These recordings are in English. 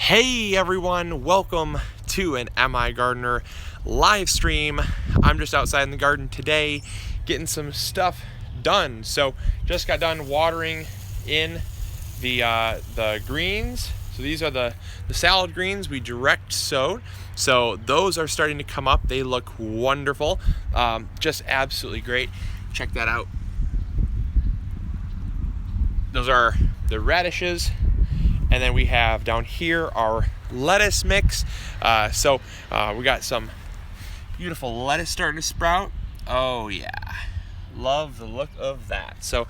Hey everyone, welcome to an MIgardener live stream. I'm just outside in the garden today getting some stuff done. So just got done watering in the greens. So these are the salad greens we direct sowed. So those are starting to come up. They look wonderful, just absolutely great. Check that out. Those are the radishes. And then we have down here our lettuce mix. We got some beautiful lettuce starting to sprout. Oh yeah, love the look of that. So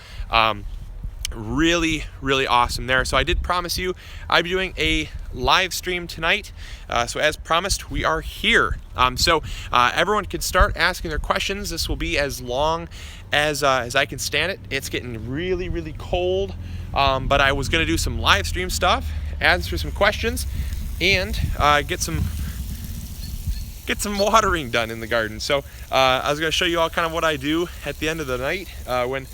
really awesome there. So I did promise you I'd be doing a live stream tonight. So as promised, we are here. Everyone can start asking their questions. This will be as long as I can stand it. It's getting really cold. But I was going to do some live stream stuff, answer some questions, and get some watering done in the garden. So I was going to show you all kind of what I do at the end of the night when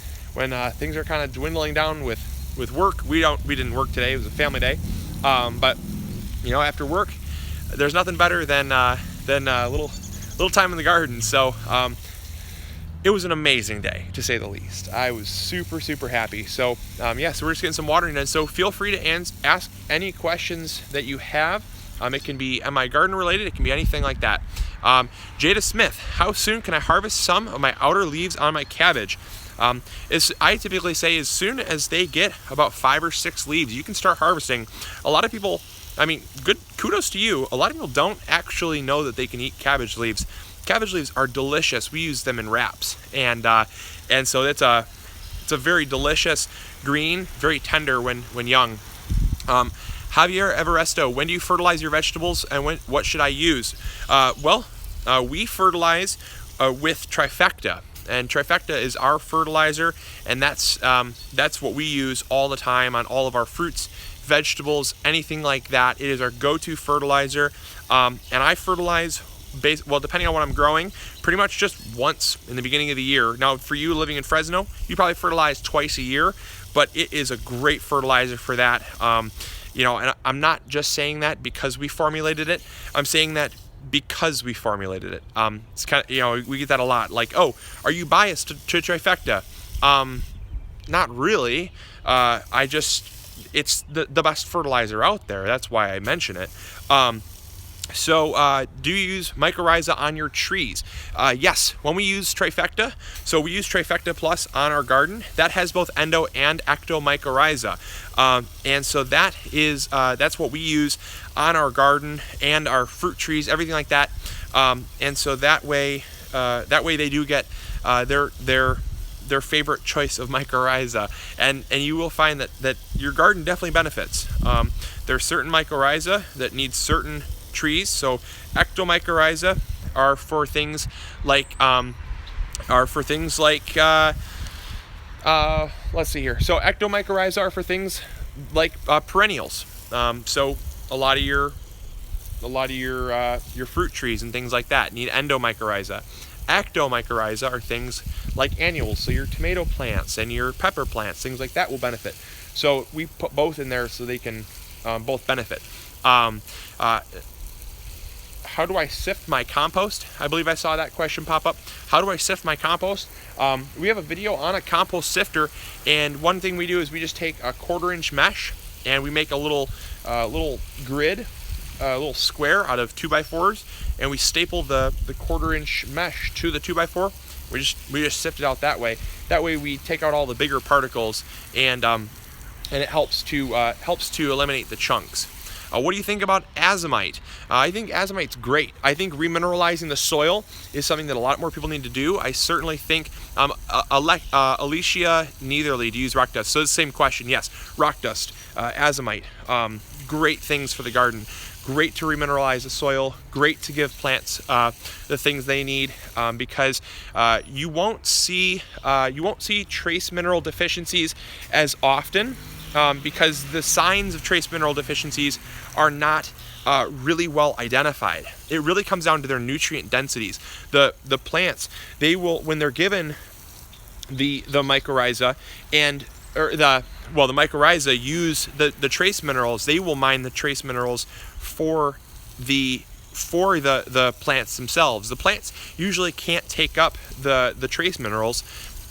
things are kind of dwindling down with work. We didn't work today. It was a family day, but you know, after work, there's nothing better than a little time in the garden. So. It was an amazing day, to say the least. I was super happy. So so we're just getting some watering done. So feel free to ask any questions that you have. It can be MIgardener related. It can be anything like that. Jada Smith, how soon can I harvest some of my outer leaves on my cabbage? I typically say as soon as they get about 5 or 6 leaves, you can start harvesting. A lot of people, good kudos to you. A lot of people don't actually know that they can eat cabbage leaves. Cabbage leaves are delicious. We use them in wraps, and so it's a very delicious green, very tender when young. Javier Everesto, when do you fertilize your vegetables, and what should I use? We fertilize with Trifecta, and Trifecta is our fertilizer, and that's what we use all the time on all of our fruits, vegetables, anything like that. It is our go-to fertilizer, and I fertilize. Depending on what I'm growing, pretty much just once in the beginning of the year. Now, for you living in Fresno, you probably fertilize twice a year, but it is a great fertilizer for that. And I'm not just saying that because we formulated it. I'm saying that because we formulated it. It's kind of, we get that a lot. Like, oh, are you biased to Trifecta? Not really. It's the best fertilizer out there. That's why I mention it. Do you use mycorrhiza on your trees? Yes, when we use Trifecta, so we use Trifecta Plus on our garden, that has both endo and ecto mycorrhiza. And so that's what we use on our garden and our fruit trees, everything like that. And so that way they do get their favorite choice of mycorrhiza, and you will find that your garden definitely benefits. There's certain mycorrhiza that need certain trees. So ectomycorrhiza are for things like let's see here. So ectomycorrhiza are for things like perennials. So a lot of your fruit trees and things like that need endomycorrhiza. Ectomycorrhiza are things like annuals, so your tomato plants and your pepper plants, things like that will benefit. So we put both in there so they can both benefit. How do I sift my compost? I believe I saw that question pop up. How do I sift my compost? We have a video on a compost sifter, and one thing we do is we just take a 1/4-inch mesh and we make a little grid, a little square out of 2x4s, and we staple the 1/4-inch mesh to the 2x4. We just sift it out that way. That way we take out all the bigger particles, and it helps to eliminate the chunks. What do you think about azomite? I think azomite's great. I think remineralizing the soil is something that a lot more people need to do. I certainly think Alicia Neitherly, to use rock dust. So it's the same question. Yes, rock dust, azomite, great things for the garden. Great to remineralize the soil. Great to give plants the things they need, because you won't see trace mineral deficiencies as often. Because the signs of trace mineral deficiencies are not really well identified. It really comes down to their nutrient densities. The plants, they will, when they're given the mycorrhiza, and the mycorrhiza use the trace minerals. They will mine the trace minerals for the plants themselves. The plants usually can't take up the trace minerals,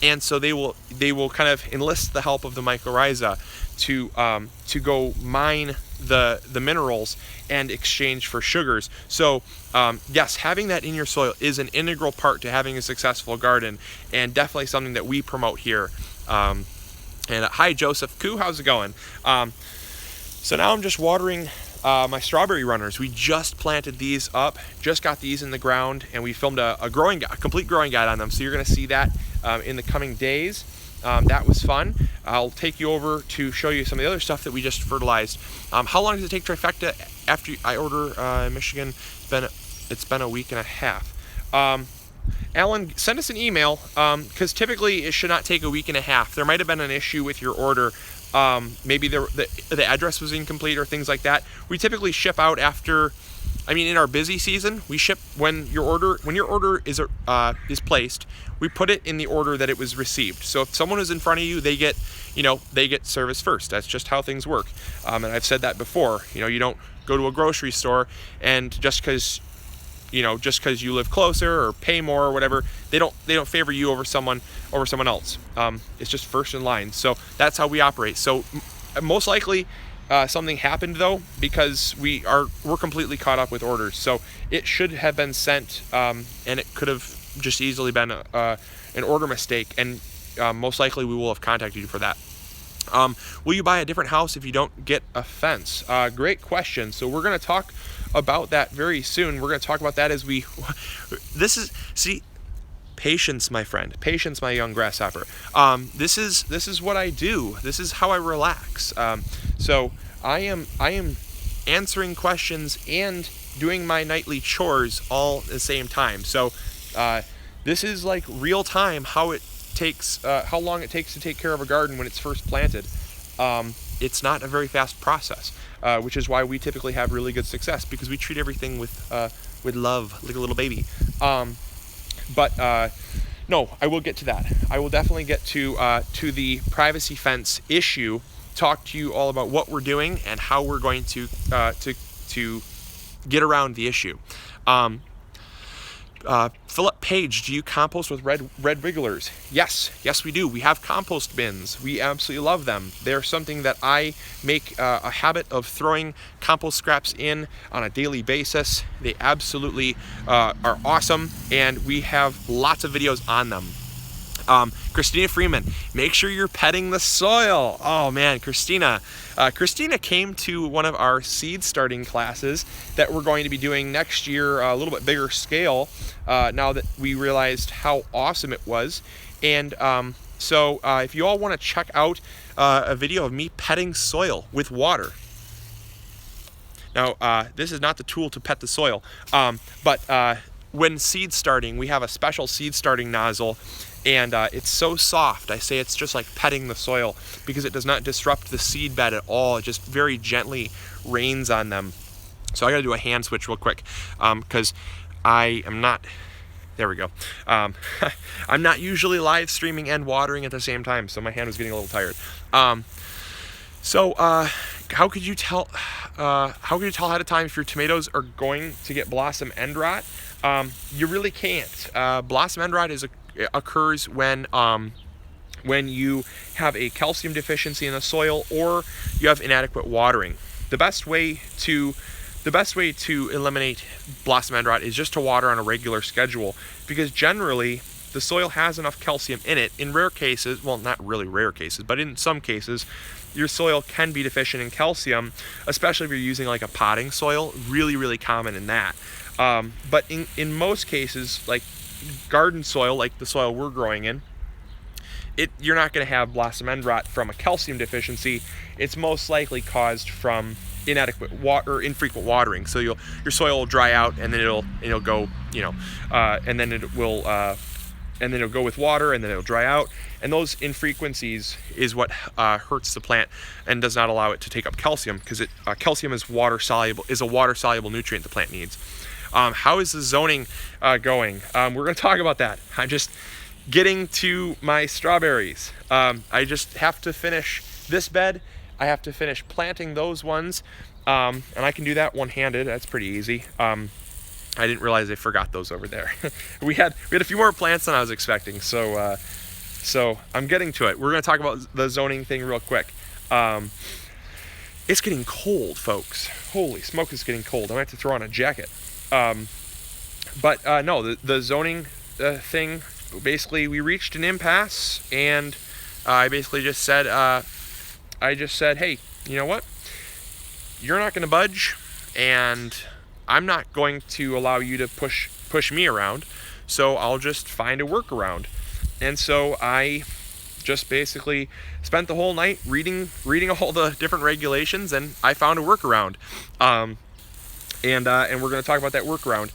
and so they will kind of enlist the help of the mycorrhiza to go mine the minerals and exchange for sugars. So yes, having that in your soil is an integral part to having a successful garden, and definitely something that we promote here. And hi Joseph Koo, how's it going? So now I'm just watering my strawberry runners. We just planted these up, just got these in the ground, and we filmed a complete growing guide on them. So you're going to see that in the coming days. That was fun. I'll take you over to show you some of the other stuff that we just fertilized. How long does it take Trifecta after I order in Michigan? It's been a week and a half. Alan, send us an email, because typically it should not take a week and a half. There might have been an issue with your order. Maybe the address was incomplete or things like that. We typically ship out after, in our busy season, we ship when your order is placed. We put it in the order that it was received. So if someone is in front of you, they get service first. That's just how things work. And I've said that before. You don't go to a grocery store and just because you live closer or pay more or whatever, they don't favor you over someone else. It's just first in line. So that's how we operate. So most likely something happened though, because we're completely caught up with orders. So it should have been sent, and it could have just easily been an order mistake, and most likely we will have contacted you for that. Will you buy a different house if you don't get a fence? Great question. So we're going to talk about that very soon. We're going to talk about that as patience, my friend, patience, my young grasshopper. This is what I do. This is how I relax. So I am answering questions and doing my nightly chores all at the same time. So this is like real time how long it takes to take care of a garden when it's first planted. It's not a very fast process, which is why we typically have really good success, because we treat everything with love, like a little baby. No, I will get to that. I will definitely get to the privacy fence issue, talk to you all about what we're doing and how we're going to get around the issue. Philip Page, do you compost with red wrigglers? Yes we do. We have compost bins. We absolutely love them. They're something that I make a habit of throwing compost scraps in on a daily basis. They absolutely are awesome, and we have lots of videos on them. Christina Freeman, make sure you're petting the soil. Oh man, Christina came to one of our seed starting classes that we're going to be doing next year, a little bit bigger scale, now that we realized how awesome it was. And so if you all want to check out a video of me petting soil with water. Now, this is not the tool to pet the soil, but when seed starting, we have a special seed starting nozzle, and it's so soft. I say it's just like petting the soil, because it does not disrupt the seed bed at all. It just very gently rains on them. So I gotta do a hand switch real quick, because I am not, there we go. I'm not usually live streaming and watering at the same time, so my hand was getting a little tired. How could you tell ahead of time if your tomatoes are going to get blossom end rot? You really can't. Blossom end rot occurs when you have a calcium deficiency in the soil or you have inadequate watering. The best way to eliminate blossom end rot is just to water on a regular schedule, because generally the soil has enough calcium in it. In rare cases, well, not really rare cases, but in some cases, your soil can be deficient in calcium, especially if you're using like a potting soil. Really, really common in that. But in most cases, like garden soil, like the soil we're growing in, you're not going to have blossom end rot from a calcium deficiency. It's most likely caused from inadequate water or infrequent watering. So your soil will dry out, and then it'll go, and then it'll go with water, and then it'll dry out. And those infrequencies is what hurts the plant and does not allow it to take up calcium, because calcium is a water soluble nutrient the plant needs. How is the zoning going? We're going to talk about that. getting to my strawberries. I just have to finish this bed. I have to finish planting those ones, and I can do that one-handed. That's pretty easy. I didn't realize I forgot those over there. we had a few more plants than I was expecting, so I'm getting to it. We're going to talk about the zoning thing real quick. It's getting cold, folks. Holy smoke, it's getting cold. I might have to throw on a jacket. But no, the zoning thing, basically we reached an impasse, and I basically just said, hey, you know what? You're not going to budge, and I'm not going to allow you to push me around, so I'll just find a workaround. And so I just basically spent the whole night reading all the different regulations, and I found a workaround. And we're going to talk about that workaround.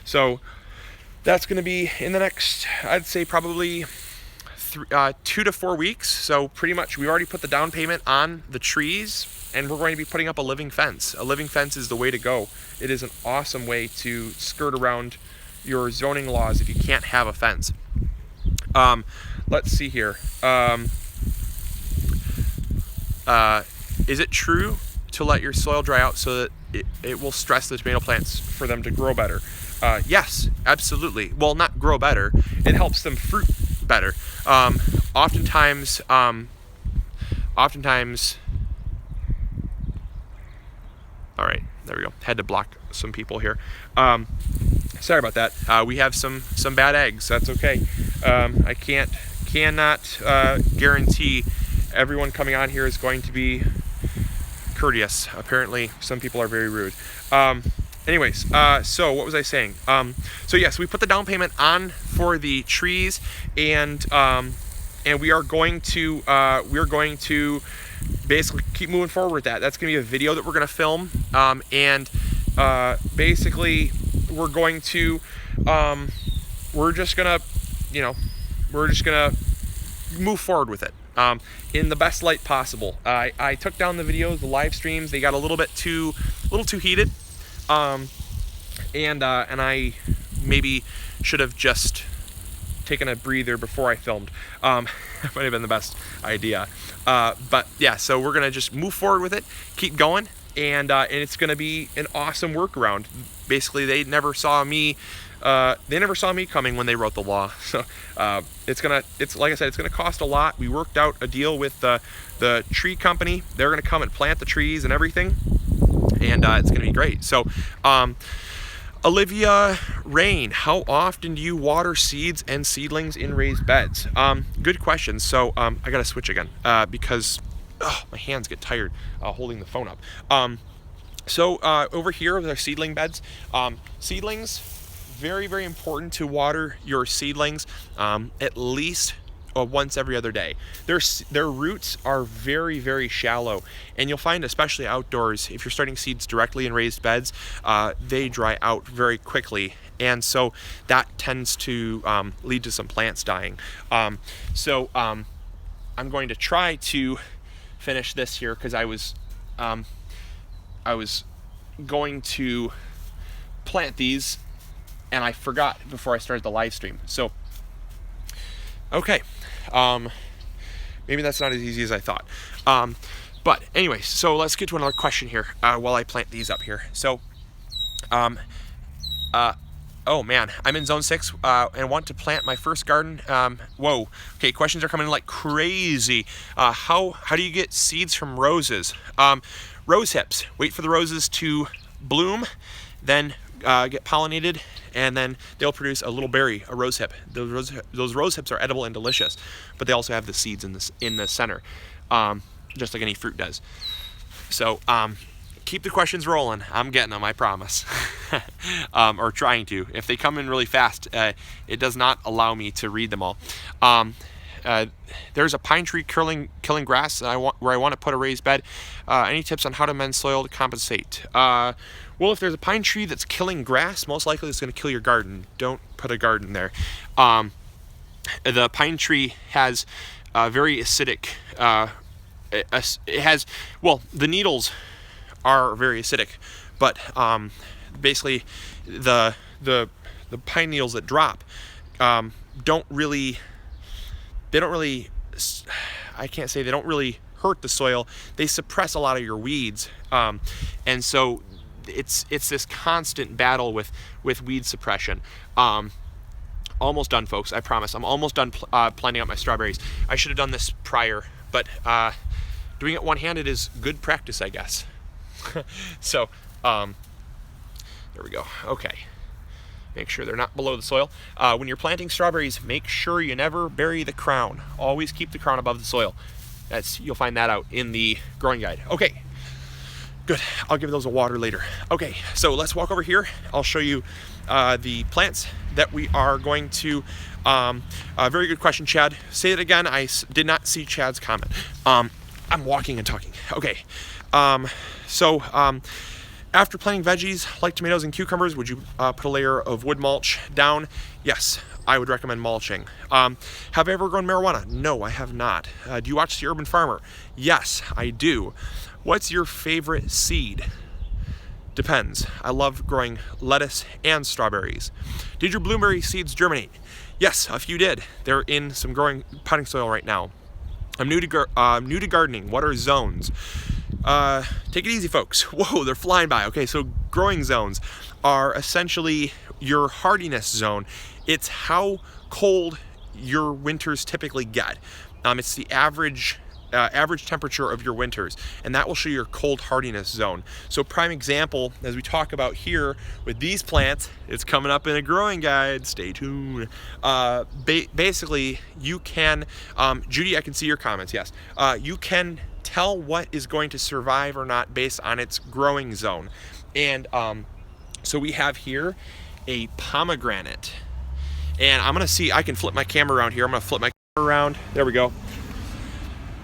So that's going to be in the next, I'd say probably 2 to 4 weeks. So pretty much we already put the down payment on the trees, and we're going to be putting up a living fence. A living fence is the way to go. It is an awesome way to skirt around your zoning laws if you can't have a fence. Let's see here. Is it true to let your soil dry out so that it will stress the tomato plants for them to grow better? Yes, absolutely. Well, not grow better. It helps them fruit better. Oftentimes, all right, there we go. Had to block some people here. Sorry about that. We have some bad eggs. That's okay. I cannot guarantee everyone coming on here is going to be courteous. Apparently, some people are very rude. Anyways, so what was I saying? So yes, we put the down payment on for the trees, and we are going to basically keep moving forward with that. That's going to be a video that we're going to film, and basically we're going to we're just gonna move forward with it in the best light possible. I took down the videos, the live streams. They got a little too heated, and I maybe should have just taken a breather before I filmed. That might have been the best idea. But yeah, so we're gonna just move forward with it, keep going, and it's gonna be an awesome workaround. Basically, they never saw me coming when they wrote the law. So it's like I said, it's gonna cost a lot. We worked out a deal with the tree company. They're gonna come and plant the trees and everything, and it's gonna be great. So Olivia Rain, how often do you water seeds and seedlings in raised beds? Good question. So I gotta switch again because my hands get tired holding the phone up. So over here with our seedling beds, seedlings, very, very important to water your seedlings at least once every other day. Their roots are very, very shallow, and you'll find, especially outdoors, if you're starting seeds directly in raised beds, they dry out very quickly, and so that tends to lead to some plants dying. So I'm going to try to finish this here because I was going to plant these and I forgot before I started the live stream. So okay, maybe that's not as easy as I thought. But anyways, so let's get to another question here while I plant these up here. So oh man, I'm in zone 6 and want to plant my first garden. Whoa, okay, questions are coming in like crazy. How do you get seeds from roses? Rose hips, wait for the roses to bloom, then get pollinated, and then they'll produce a little berry, a rose hip. Those rose hips are edible and delicious, but they also have the seeds in the center, just like any fruit does. So keep the questions rolling. I'm getting them, I promise. Or trying to. If they come in really fast, it does not allow me to read them all. There's a pine tree killing grass where I want to put a raised bed. Any tips on how to mend soil to compensate? Well, if there's a pine tree that's killing grass, most likely it's going to kill your garden. Don't put a garden there. The pine tree has very acidic. It has, well, the needles are very acidic, but basically the pine needles that drop don't really, I can't say they don't really hurt the soil. They suppress a lot of your weeds. And so it's this constant battle with weed suppression. Almost done, folks. I promise. I'm almost done planting out my strawberries. I should have done this prior, but doing it one-handed is good practice, I guess. So there we go. Okay. Make sure they're not below the soil. When you're planting strawberries, make sure you never bury the crown. Always keep the crown above the soil. You'll find that out in the growing guide. Okay, good. I'll give those a water later. Okay, so let's walk over here. I'll show you the plants that we are going to. Very good question, Chad. Say it again. I did not see Chad's comment. I'm walking and talking. Okay, so after planting veggies like tomatoes and cucumbers, would you put a layer of wood mulch down? Yes, I would recommend mulching. Have I ever grown marijuana? No, I have not. Do you watch The Urban Farmer? Yes, I do. What's your favorite seed? Depends. I love growing lettuce and strawberries. Did your blueberry seeds germinate? Yes, a few did. They're in some growing potting soil right now. I'm new to gardening. What are zones? Take it easy, folks. Whoa, they're flying by. Okay, so growing zones are essentially your hardiness zone. It's how cold your winters typically get. It's the average temperature of your winters, and that will show your cold hardiness zone. So prime example, as we talk about here with these plants, it's coming up in a growing guide. Stay tuned. Basically, you can, Judy, I can see your comments. Yes, you can tell what is going to survive or not based on its growing zone. And so we have here a pomegranate, and I'm gonna see, I can flip my camera around here. I'm gonna flip my camera around. There we go.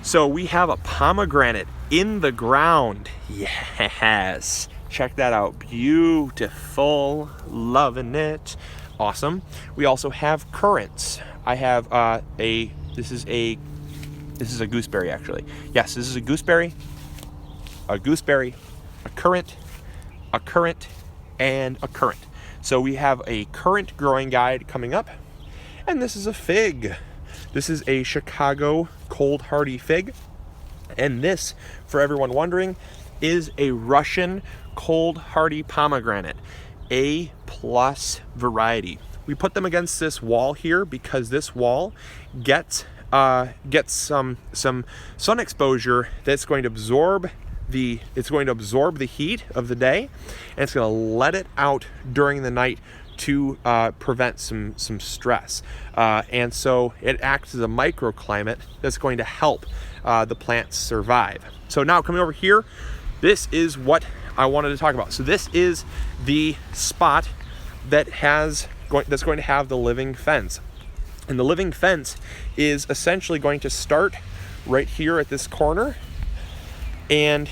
So we have a pomegranate in the ground. Yes, check that out. Beautiful, loving it. Awesome. We also have currants. I have this is a gooseberry, actually. Yes, this is a gooseberry, a currant, and a currant. So we have a currant growing guide coming up, and this is a fig. This is a Chicago cold hardy fig, and this, for everyone wondering, is a Russian cold hardy pomegranate, A+ variety. We put them against this wall here because this wall gets some sun exposure that's going to absorb the heat of the day, and it's going to let it out during the night to prevent some stress, and so it acts as a microclimate that's going to help the plants survive. So now coming over here, this is what I wanted to talk about. So this is the spot that's going to have the living fence, and the living fence is essentially going to start right here at this corner. And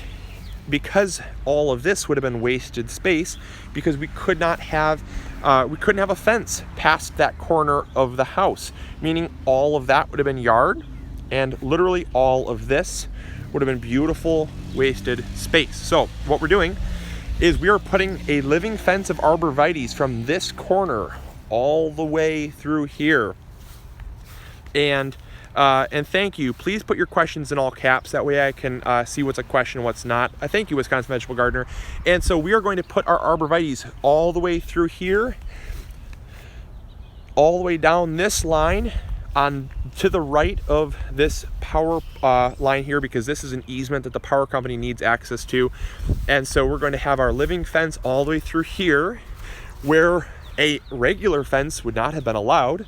because all of this would have been wasted space, because we couldn't have a fence past that corner of the house, meaning all of that would have been yard, and literally all of this would have been beautiful wasted space. So what we're doing is we are putting a living fence of arborvitaes from this corner all the way through here. And thank you. Please put your questions in all caps. That way I can see what's a question and what's not. I thank you, Wisconsin Vegetable Gardener. And so we are going to put our arborvitaes all the way through here, all the way down this line on to the right of this power line here, because this is an easement that the power company needs access to. And so we're going to have our living fence all the way through here, where a regular fence would not have been allowed.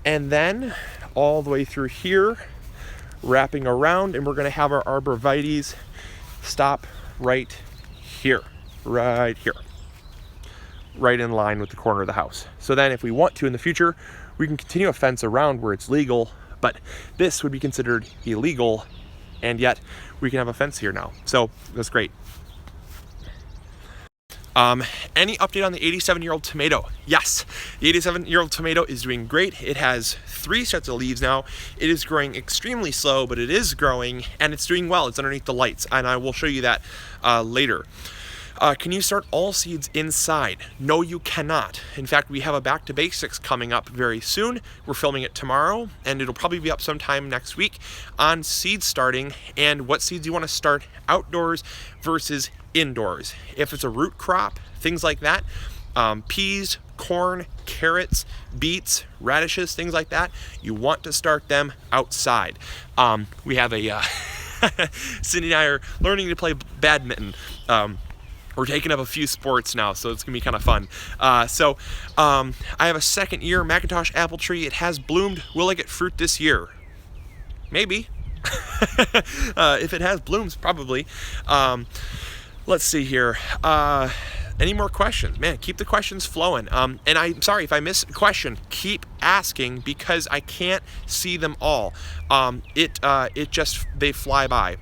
And then all the way through here, wrapping around, and we're going to have our arborvitaes stop right here, right in line with the corner of the house. So then if we want to in the future, we can continue a fence around where it's legal, but this would be considered illegal, and yet we can have a fence here now. So that's great. Any update on the 87-year-old tomato? Yes, the 87-year-old tomato is doing great. It has 3 sets of leaves now. It is growing extremely slow, but it is growing, and it's doing well. It's underneath the lights, and I will show you that later. Can you start all seeds inside? No, you cannot. In fact, we have a Back to Basics coming up very soon. We're filming it tomorrow, and it'll probably be up sometime next week on seed starting and what seeds you want to start outdoors versus indoors. If it's a root crop, things like that, peas, corn, carrots, beets, radishes, things like that, you want to start them outside. We have a Cindy and I are learning to play badminton. We're taking up a few sports now, so it's gonna be kind of fun. I have a second year Macintosh apple tree. It has bloomed. Will I get fruit this year? Maybe. If it has blooms, probably. Let's see here. Any more questions? Man, keep the questions flowing. And I'm sorry if I miss a question. Keep asking because I can't see them all. They fly by.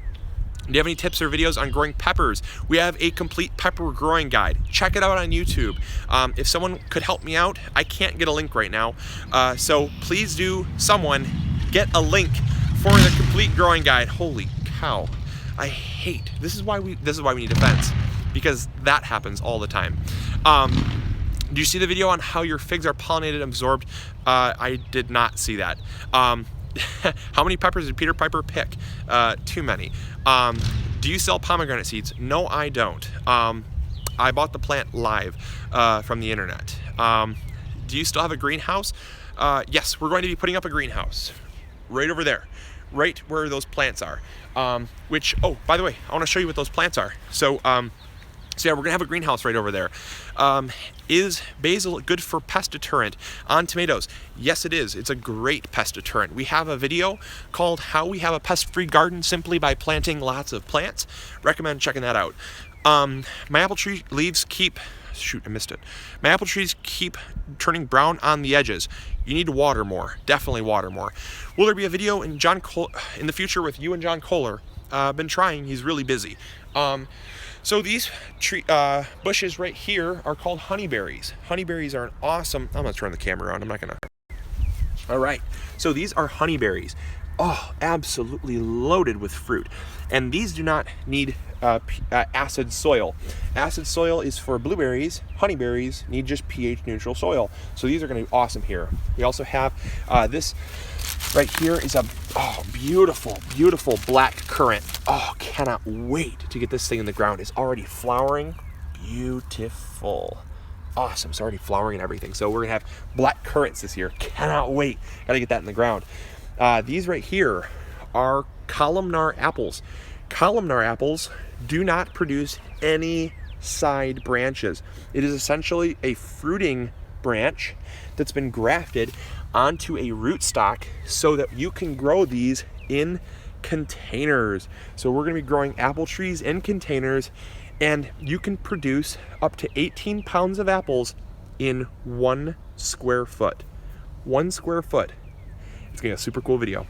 Do you have any tips or videos on growing peppers? We have a complete pepper growing guide. Check it out on YouTube. If someone could help me out, I can't get a link right now. So please do, someone, get a link for the complete growing guide. Holy cow. This is why we need a fence, because that happens all the time. Do you see the video on how your figs are pollinated and absorbed? I did not see that. How many peppers did Peter Piper pick? Too many. Do you sell pomegranate seeds? No, I don't. I bought the plant live from the internet. Do you still have a greenhouse? Yes, we're going to be putting up a greenhouse right over there, right where those plants are. Oh, by the way, I want to show you what those plants are. So yeah, we're gonna have a greenhouse right over there. Is basil good for pest deterrent on tomatoes? Yes, it is. It's a great pest deterrent. We have a video called How We Have a Pest-Free Garden Simply by Planting Lots of Plants. Recommend checking that out. My apple tree leaves keep, shoot, I missed it. My apple trees keep turning brown on the edges. You need to water more, definitely water more. Will there be a video in the future with you and John Kohler? Been trying, he's really busy. So these bushes right here are called honeyberries. Honeyberries are an awesome, I'm gonna turn the camera on, I'm not gonna. All right, so these are honeyberries. Oh, absolutely loaded with fruit. And these do not need acid soil. Acid soil is for blueberries. Honeyberries need just pH neutral soil. So these are gonna be awesome here. We also have this right here is a beautiful, beautiful black currant. Oh, cannot wait to get this thing in the ground. It's already flowering. Beautiful. Awesome. It's already flowering and everything. So we're gonna have black currants this year. Cannot wait. Gotta get that in the ground. These right here are columnar apples. Columnar apples do not produce any side branches. It is essentially a fruiting branch that's been grafted onto a rootstock so that you can grow these in containers. So we're going to be growing apple trees in containers, and you can produce up to 18 pounds of apples in 1 square foot. 1 square foot. It's going to be a super cool video.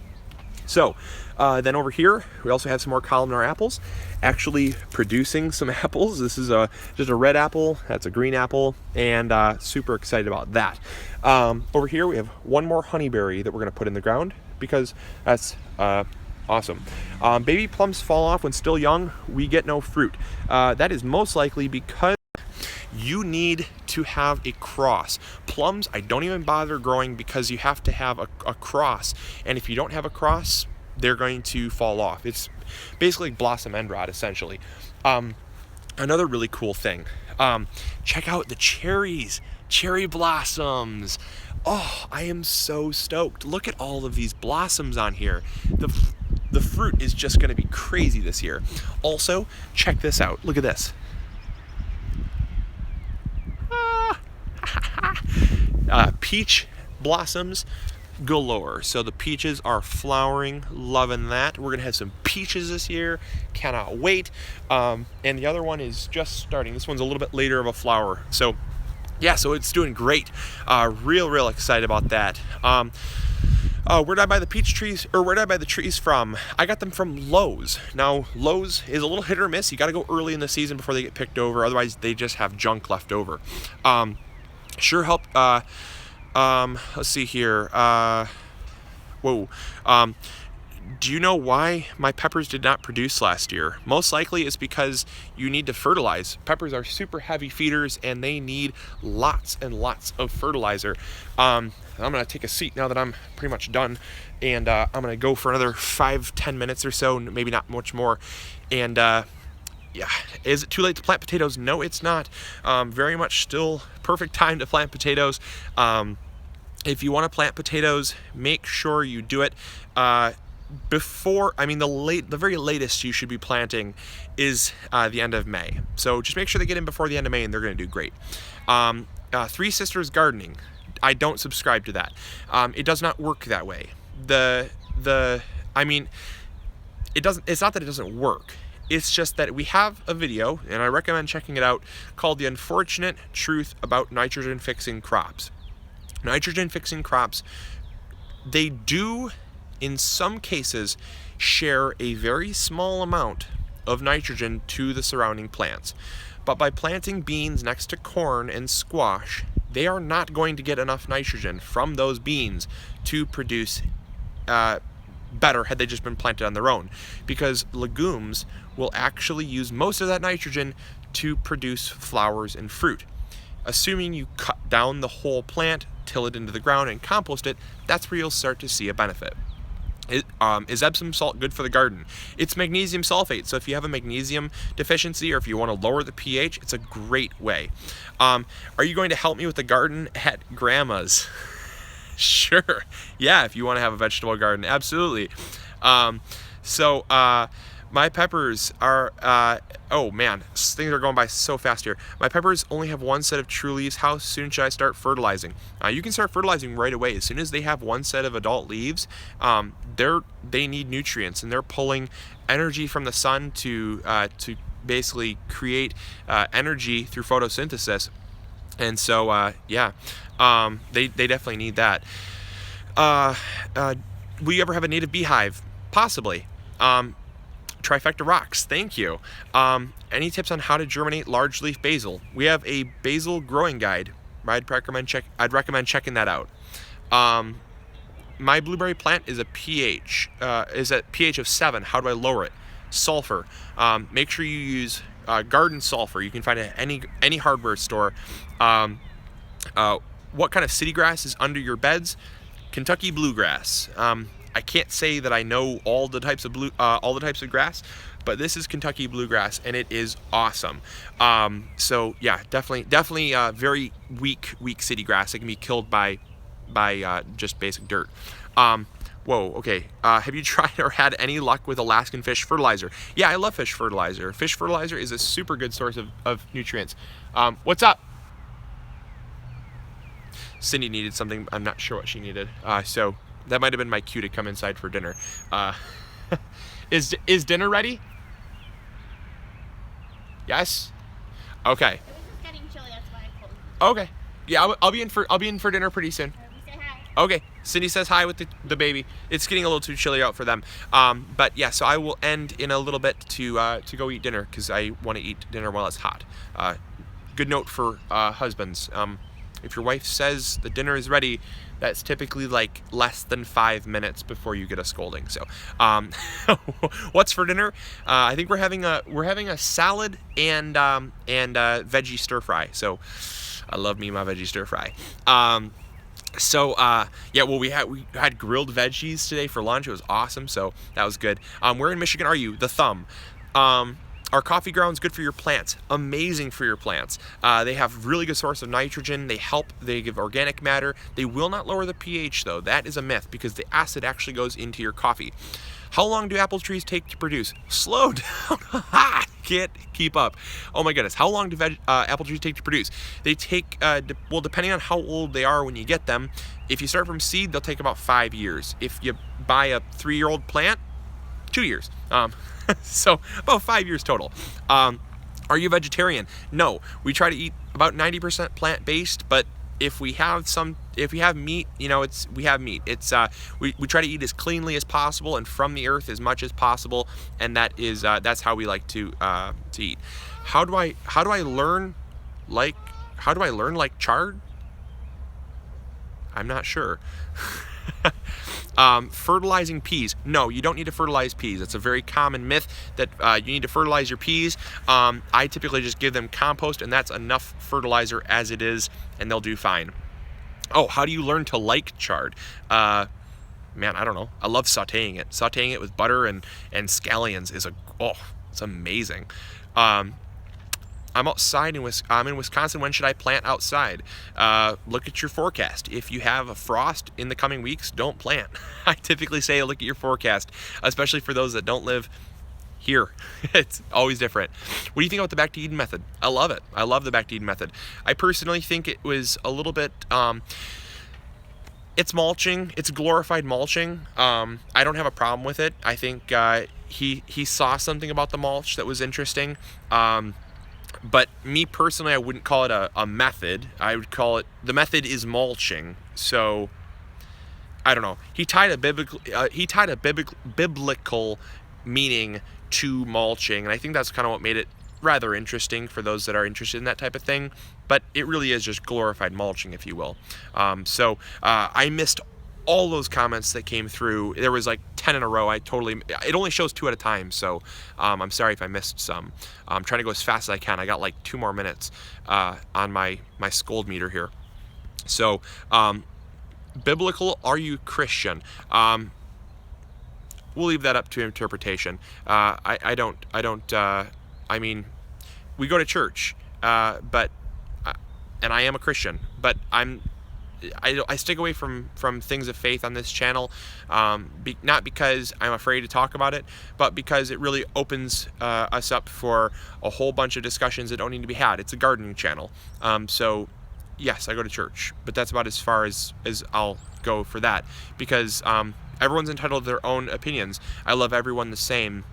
So then over here, we also have some more columnar apples actually producing some apples. This is just a red apple, that's a green apple, and super excited about that. Over here, we have one more honeyberry that we're gonna put in the ground because that's awesome. Baby plums fall off when still young, we get no fruit. That is most likely because you need to have a cross. Plums, I don't even bother growing because you have to have a cross. And if you don't have a cross, they're going to fall off. It's basically blossom end rot, essentially. Another really cool thing, check out the cherries, cherry blossoms. Oh, I am so stoked. Look at all of these blossoms on here. The fruit is just gonna be crazy this year. Also, check this out. Look at this. Peach blossoms galore. So the peaches are flowering, loving that. We're gonna have some peaches this year, cannot wait. And the other one is just starting. This one's a little bit later of a flower. So yeah, so it's doing great. Real excited about that. Where did I buy the peach trees, or where did I buy the trees from? I got them from Lowe's. Now, Lowe's is a little hit or miss. You gotta go early in the season before they get picked over, otherwise they just have junk left over. Sure help, let's see here. Do you know why my peppers did not produce last year? Most likely it's because you need to fertilize. Peppers are super heavy feeders and they need lots and lots of fertilizer. I'm gonna take a seat now that I'm pretty much done, and I'm gonna go for another 5-10 minutes or so, maybe not much more. And yeah, is it too late to plant potatoes? No, it's not. Very much still perfect time to plant potatoes. If you want to plant potatoes, make sure you do it before, the very latest you should be planting is the end of May. So just make sure they get in before the end of May and they're going to do great. Three Sisters Gardening, I don't subscribe to that. It does not work that way. It's not that it doesn't work. It's just that we have a video, and I recommend checking it out, called The Unfortunate Truth About Nitrogen Fixing Crops. Nitrogen fixing crops, they do, in some cases, share a very small amount of nitrogen to the surrounding plants. But by planting beans next to corn and squash, they are not going to get enough nitrogen from those beans to produce better had they just been planted on their own, because legumes will actually use most of that nitrogen to produce flowers and fruit. Assuming you cut down the whole plant, till it into the ground, and compost it, that's where you'll start to see a benefit. Is Epsom salt good for the garden? It's magnesium sulfate, so if you have a magnesium deficiency or if you want to lower the pH, it's a great way. Are you going to help me with the garden at Grandma's? Sure. Yeah, if you want to have a vegetable garden, absolutely. My peppers are, oh man, things are going by so fast here. My peppers only have one set of true leaves. How soon should I start fertilizing? You can start fertilizing right away. As soon as they have one set of adult leaves, they need nutrients, and they're pulling energy from the sun to basically create energy through photosynthesis. And so, they definitely need that. Will you ever have a native beehive? Possibly. Trifecta rocks, thank you. Any tips on how to germinate large leaf basil? We have a basil growing guide. I'd recommend checking that out. My blueberry plant is at pH of 7. How do I lower it? Sulfur. Make sure you use garden sulfur. You can find it at any hardware store. What kind of city grass is under your beds? Kentucky bluegrass. I can't say that I know all the types of grass, but this is Kentucky bluegrass, and it is awesome. So yeah, definitely very weak city grass. It can be killed by just basic dirt. Whoa, okay. Have you tried or had any luck with Alaskan fish fertilizer? Yeah, I love fish fertilizer. Fish fertilizer is a super good source of nutrients. What's up? Cindy needed something. I'm not sure what she needed. So that might have been my cue to come inside for dinner. Is dinner ready? Yes? Okay. It was just getting chilly, that's why I closed. Okay. Yeah, I'll be in for dinner pretty soon. We say hi. Okay. Cindy says hi with the baby. It's getting a little too chilly out for them. But yeah, so I will end in a little bit to go eat dinner, because I want to eat dinner while it's hot. Good note for husbands. If your wife says the dinner is ready, that's typically like less than 5 minutes before you get a scolding. So, what's for dinner? I think we're having a salad and veggie stir fry. So, I love me my veggie stir fry. Yeah, well, we had grilled veggies today for lunch. It was awesome. So that was good. Where in Michigan are you? The Thumb. Are coffee grounds good for your plants? Amazing for your plants. They have really good source of nitrogen. They give organic matter. They will not lower the pH though. That is a myth, because the acid actually goes into your coffee. How long do apple trees take to produce? Slow down. Can't keep up. Oh my goodness. How long do apple trees take to produce? They take, well, depending on how old they are when you get them. If you start from seed, they'll take about 5 years. If you buy a 3-year-old plant, 2 years. So about 5 years total. Are you a vegetarian? No. We try to eat about 90% plant-based, but if we have meat, we have meat. It's we try to eat as cleanly as possible and from the earth as much as possible, and that's how we like to eat. How do I learn like chard? I'm not sure. Fertilizing peas. No, you don't need to fertilize peas. It's a very common myth that you need to fertilize your peas. I typically just give them compost, and that's enough fertilizer as it is, and they'll do fine. Oh, how do you learn to like chard? Man, I don't know. I love sauteing it. Sauteing it with butter and scallions is it's amazing. I'm outside I'm in Wisconsin. When should I plant outside? Look at your forecast. If you have a frost in the coming weeks, don't plant. I typically say look at your forecast, especially for those that don't live here. It's always different. What do you think about the back to Eden method? I love it. I love the back to Eden method. I personally think it was a little bit, it's mulching. It's glorified mulching. I don't have a problem with it. I think he saw something about the mulch that was interesting. But me personally, I wouldn't call it a method. I would call it, the method is mulching. So I don't know. He tied a biblical meaning to mulching, and I think that's kind of what made it rather interesting for those that are interested in that type of thing. But it really is just glorified mulching, if you will. So I missed all those comments that came through. There was like 10 in a row. It only shows 2 at a time, so I'm sorry if I missed some. I'm trying to go as fast as I can. I got like 2 more minutes on my scold meter here. So biblical, are you Christian? We'll leave that up to interpretation. I mean, we go to church, but and I am a Christian, but I stick away from things of faith on this channel, not because I'm afraid to talk about it, but because it really opens us up for a whole bunch of discussions that don't need to be had. It's a gardening channel. So yes, I go to church, but that's about as far as I'll go for that, because everyone's entitled to their own opinions. I love everyone the same.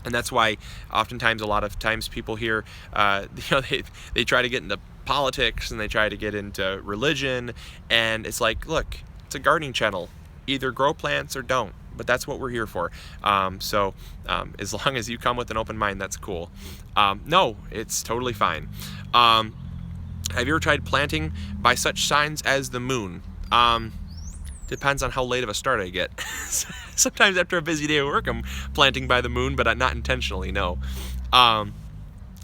And that's why oftentimes, a lot of times people here, they try to get into politics and they try to get into religion, and it's like, look, it's a gardening channel. Either grow plants or don't, but that's what we're here for. So as long as you come with an open mind, that's cool. No, it's totally fine. Have you ever tried planting by such signs as the moon? Depends on how late of a start I get. Sometimes after a busy day of work, I'm planting by the moon, but not intentionally, no.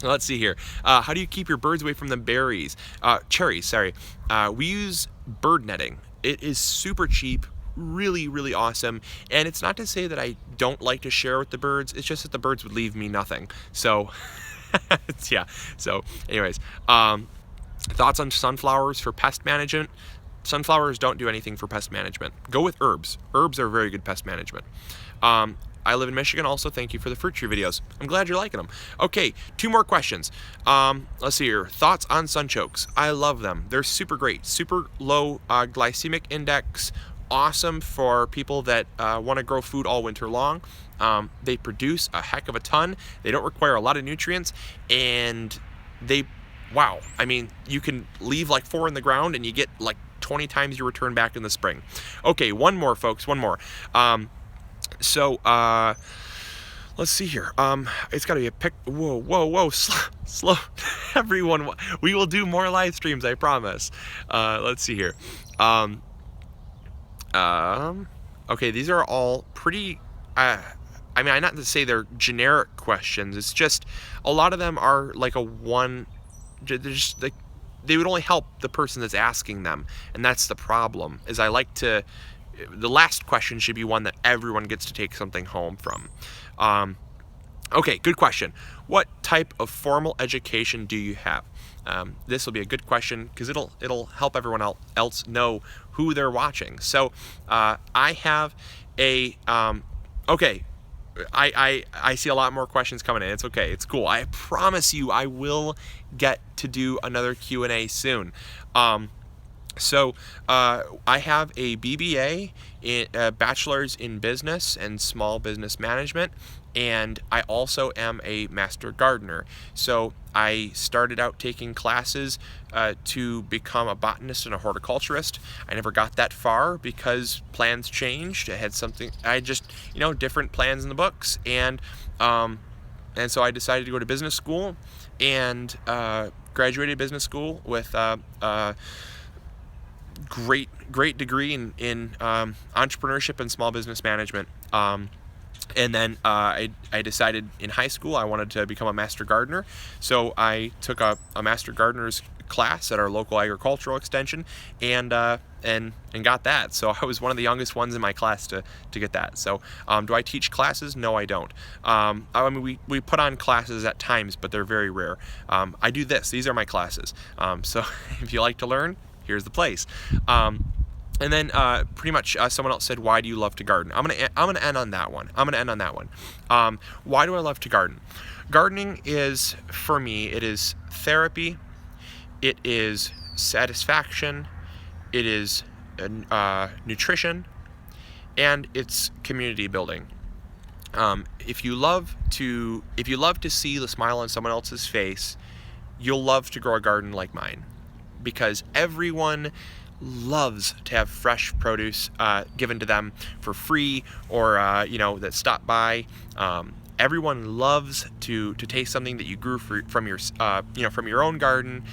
Let's see here. How do you keep your birds away from the cherries, sorry. We use bird netting. It is super cheap, really, really awesome. And it's not to say that I don't like to share with the birds. It's just that the birds would leave me nothing. So, yeah. So, anyways, thoughts on sunflowers for pest management? Sunflowers don't do anything for pest management. Go with herbs. Herbs are very good pest management. I live in Michigan also. Thank you for the fruit tree videos. I'm glad you're liking them. Okay, 2 more questions. Let's see here. Thoughts on sunchokes. I love them. They're super great. Super low glycemic index. Awesome for people that want to grow food all winter long. They produce a heck of a ton. They don't require a lot of nutrients, and wow. I mean, you can leave like 4 in the ground and you get like 20 times your return back in the spring. Okay, one more, folks, one more. So let's see here. It's got to be a pick. Whoa, slow. Everyone, we will do more live streams, I promise. Let's see here. Okay, these are all pretty, I mean, not to say they're generic questions. It's just a lot of them are like they're just like, they would only help the person that's asking them, and that's the problem. Is the last question should be one that everyone gets to take something home from. Okay, good question. What type of formal education do you have? This will be a good question because it'll help everyone else know who they're watching. So I have a okay. I see a lot more questions coming in. It's okay. It's cool. I promise you I will get to do another Q&A soon. So I have a BBA, a bachelor's in business and small business management, and I also am a master gardener. So I started out taking classes to become a botanist and a horticulturist. I never got that far because plans changed. I just, different plans in the books, and so I decided to go to business school, and graduated business school with great degree in entrepreneurship and small business management. And then I decided in high school I wanted to become a master gardener, so I took a master gardener's class at our local agricultural extension, and got that. So I was one of the youngest ones in my class to get that. So do I teach classes? No, I don't. I mean, we put on classes at times, but they're very rare. I do this. These are my classes. So if you like to learn, here's the place. And then pretty much someone else said, why do you love to garden? I'm gonna end on that one. Why do I love to garden? Gardening is, for me, it is therapy, it is satisfaction, it is nutrition, and it's community building. If you love to see the smile on someone else's face, you'll love to grow a garden like mine, because everyone loves to have fresh produce given to them for free, or that stop by. Everyone loves to taste something that you grew from your own garden.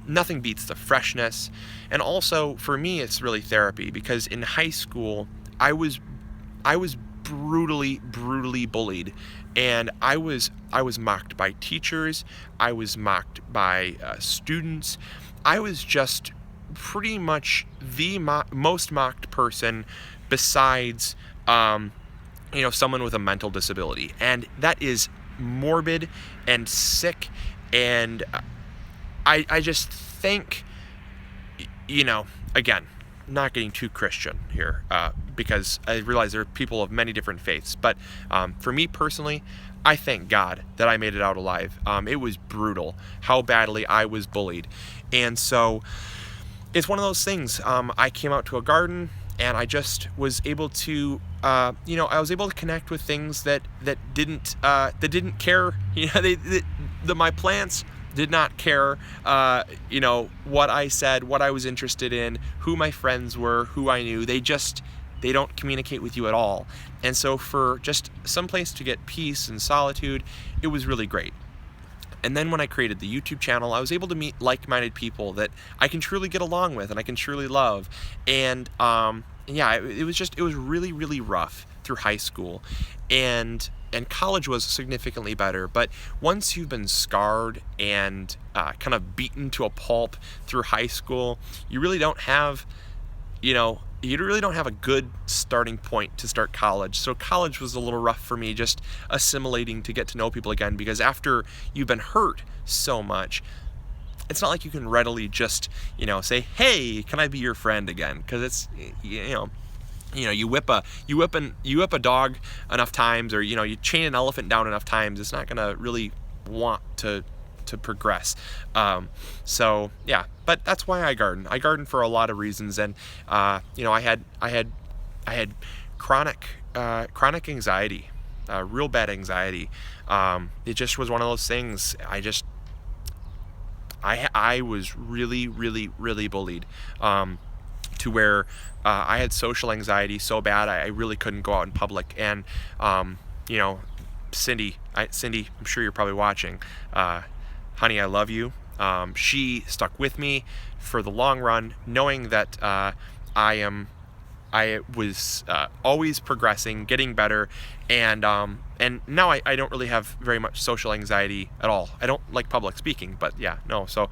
Nothing beats the freshness. And also for me, it's really therapy, because in high school I was brutally bullied, and I was mocked by teachers, I was mocked by students. I was just pretty much the most mocked person besides someone with a mental disability, and that is morbid and sick. And I just think, again, not getting too Christian here, because I realize there are people of many different faiths, but for me personally, I thank God that I made it out alive. It was brutal how badly I was bullied, and so it's one of those things. I came out to a garden, and I just was able to, I was able to connect with things that didn't care. My plants did not care, what I said, what I was interested in, who my friends were, who I knew. They don't communicate with you at all. And so for just some place to get peace and solitude, it was really great. And then when I created the YouTube channel, I was able to meet like-minded people that I can truly get along with and I can truly love. And it was really, really rough through high school, and college was significantly better. But once you've been scarred and kind of beaten to a pulp through high school, you really don't have a good starting point to start college. So college was a little rough for me, just assimilating to get to know people again, because after you've been hurt so much, it's not like you can readily just, say, hey, can I be your friend again? Because it's, you whip a dog enough times, or, you chain an elephant down enough times, it's not going to really want to progress. So yeah, but that's why I garden. I garden for a lot of reasons. And I had chronic anxiety, real bad anxiety. It just was one of those things. I was really, really, really bullied, to where I had social anxiety so bad I really couldn't go out in public. And Cindy, I'm sure you're probably watching. Honey, I love you. She stuck with me for the long run, knowing that I was always progressing, getting better, and now I don't really have very much social anxiety at all. I don't like public speaking, but yeah, no. So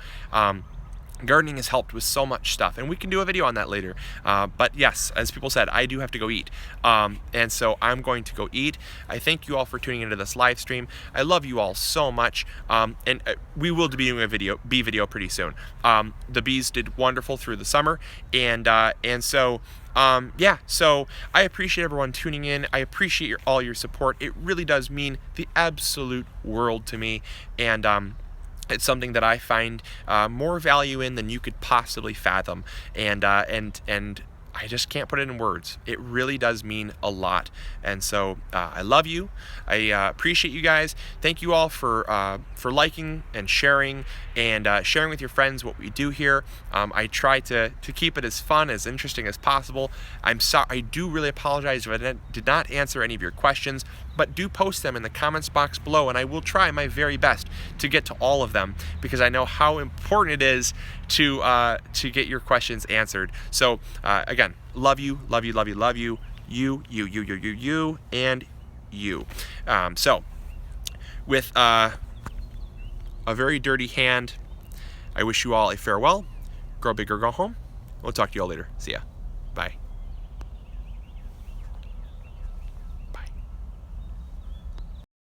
gardening has helped with so much stuff, and we can do a video on that later. But yes, as people said, I do have to go eat, and so I'm going to go eat. I thank you all for tuning into this live stream. I love you all so much, and we will be doing a bee video pretty soon. The bees did wonderful through the summer, and so so I appreciate everyone tuning in. I appreciate all your support. It really does mean the absolute world to me, and it's something that I find more value in than you could possibly fathom, and I just can't put it in words. It really does mean a lot, and so I love you. I appreciate you guys. Thank you all for liking and sharing with your friends what we do here. I try to keep it as fun, as interesting as possible. I'm sorry. I do really apologize if I did not answer any of your questions. but do post them in the comments box below, and I will try my very best to get to all of them, because I know how important it is to get your questions answered. So again, love you, love you, love you, love you, you, and you. So with a very dirty hand, I wish you all a farewell. Grow big or go home. We'll talk to you all later. See ya.